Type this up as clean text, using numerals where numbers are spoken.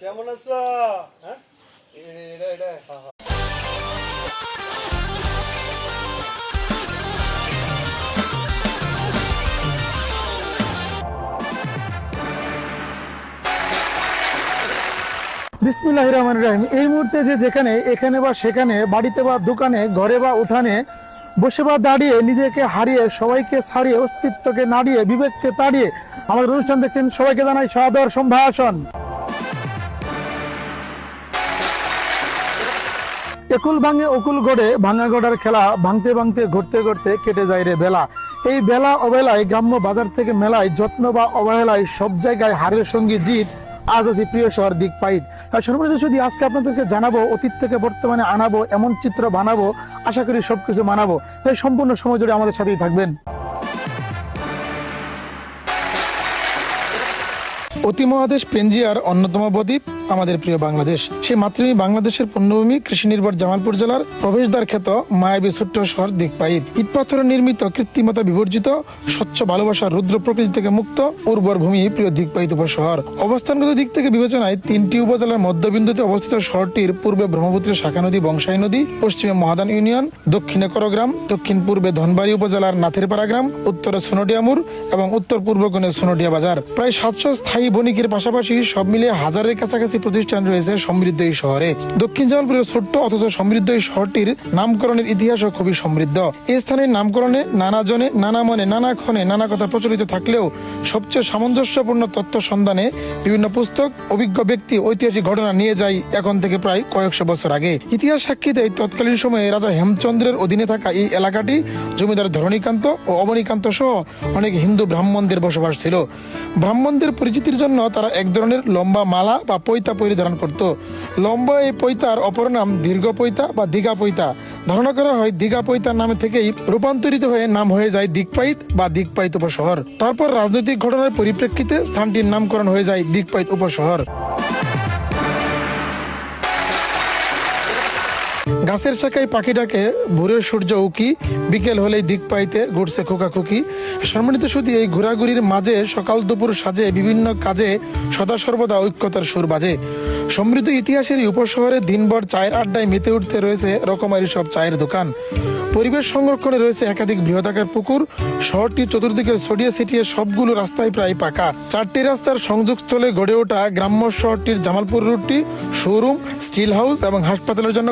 কেমন আছো? বিসমিল্লাহির রহমানির রহিম। এই মুহূর্তে যেখানে এখানে বা সেখানে, বাড়িতে বা দোকানে, ঘরে বা উঠানে বসে বা দাঁড়িয়ে নিজেকে হারিয়ে, সবাইকে ছাড়িয়ে, অস্তিত্বকে নাড়িয়ে, বিবেককে তাড়িয়ে আমাদের অনুষ্ঠান দেখছেন, সবাইকে জানাই সাদর সম্ভাষণ। একুল ভাঙে অকুল গড়ে, ভাঙা গড়ার খেলা, ভাঙতে ভাঙতে ঘুরতে ঘুরতে কেটে যায় রে বেলা। এই বেলা অবেলায়, গ্রাম্য বাজার থেকে মেলায়, যত্ন বা অবহেলায় সব জায়গায় হারের সঙ্গী জিত। আজ আছি প্রিয় শহর দিকপাইত। সর্বপ্রথম শুধু আজকে আপনাদেরকে জানাবো, অতীত থেকে বর্তমানে আনাবো, এমন চিত্র বানাবো, আশা করি সবকিছু মানাবো। তাই সম্পূর্ণ সময় জুড়ে আমাদের সাথেই থাকবেন। অতি মহাদেশ পেনজিয়ার অন্যতম বদ্বীপ আমাদের প্রিয় বাংলাদেশ। সেই মাতৃভূমি বাংলাদেশের পূর্ণভূমি, কৃষি নির্ভর জামালপুর জেলার প্রবেশদ্বার খ্যাত মায়াবী ছোট্ট শহর দিকপাইত। ইট পাথরে নির্মিত, কৃত্রিমতা বিবর্জিত, স্বচ্ছ ভালোবাসার রুদ্র প্রকৃতি থেকে মুক্ত উর্বর ভূমি প্রিয় দিকপাইত উপশহর। অবস্থানগত দিক থেকে বিবেচনায় 3টি উপজেলার মধ্যবিন্দুতে অবস্থিত শহরটির পূর্বে ব্রহ্মপুত্রের শাখা নদী বংশাই নদী, পশ্চিমে মহাদান ইউনিয়ন, দক্ষিণে করগ্রাম, দক্ষিণ পূর্বে ধনবাড়ী উপজেলার নাথেরপাড়া গ্রাম, উত্তরে সোনডিয়া মোড় এবং উত্তর পূর্ব কোণে সোনডিয়া বাজার। প্রায় 700 স্থায়ী বণিকের পাশাপাশি সব মিলিয়ে হাজারের কাছাকাছি প্রতিষ্ঠান রয়েছে সমৃদ্ধ এই শহরে। দক্ষিণ জামালপুরের ছোট্ট অথচ সমৃদ্ধ এই শহরটির নামকরণের ইতিহাসও খুবই সমৃদ্ধ। এই স্থানের নামকরণে নানা জনে, নানা মনে, নানা ক্ষণে নানা কথা প্রচলিত থাকলেও সবচেয়ে সামঞ্জস্যপূর্ণ তথ্য সন্ধানে বিভিন্ন পুস্তক, অভিজ্ঞ ব্যক্তি, ঐতিহাসিক ঘটনা নিয়ে যায় এখন থেকে প্রায় কয়েকশো বছর আগে। ইতিহাস সাক্ষী দেয় তৎকালীন সময়ে রাজা হেমচন্দ্রের অধীনে থাকা এই এলাকাটি জমিদার ধরণীকান্ত ও অবনীকান্ত সহ অনেক হিন্দু ব্রাহ্মণদের বসবাস ছিল। ব্রাহ্মণদের পরিচিতির জন্য তারা এক ধরনের লম্বা মালা বা পৈতা পরিধান করত। লম্বা এই পৈতার অপর নাম দীর্ঘ পৈতা বা দীঘা পৈতা। ধারণা করা হয় দীঘা পৈতার নামে থেকেই রূপান্তরিত হয়ে নাম হয়ে যায় দিকপাইত বা দিকপাইত উপশহর। তারপর রাজনৈতিক ঘটনার পরিপ্রেক্ষিতে স্থানটির নামকরণ হয়ে যায় দিকপাইত উপশহর। গাছের শাখায় পাখি ডাকে, ভোরে সূর্য উকি, বিকেল হলেই দিক পাইতে ঘুরছে খোকাখুকি। সম্মানিত শুধু এই ঘোরাঘুরির মাঝে সকাল দুপুর সাজে বিভিন্ন কাজে সদা সর্বদা ঐক্যতার সুর বাজে। সমৃদ্ধ ইতিহাসের এই উপশহরে দিনভর চায়ের আড্ডায় মেতে উঠতে রয়েছে রকমারি সব চায়ের দোকান। পরিবেশ সংরক্ষণে রয়েছে একাধিক বৃহদাকার পুকুর। শহরটির চতুর্দিকে ছড়িয়ে ছিটিয়ে সবগুলো রাস্তায় প্রায় পাকা। 4টি রাস্তার সংযোগস্থলে গড়ে ওঠা গ্রাম্য শহরটির জামালপুর রুটটি শোরুম, স্টিল হাউস এবং হাসপাতালের জন্য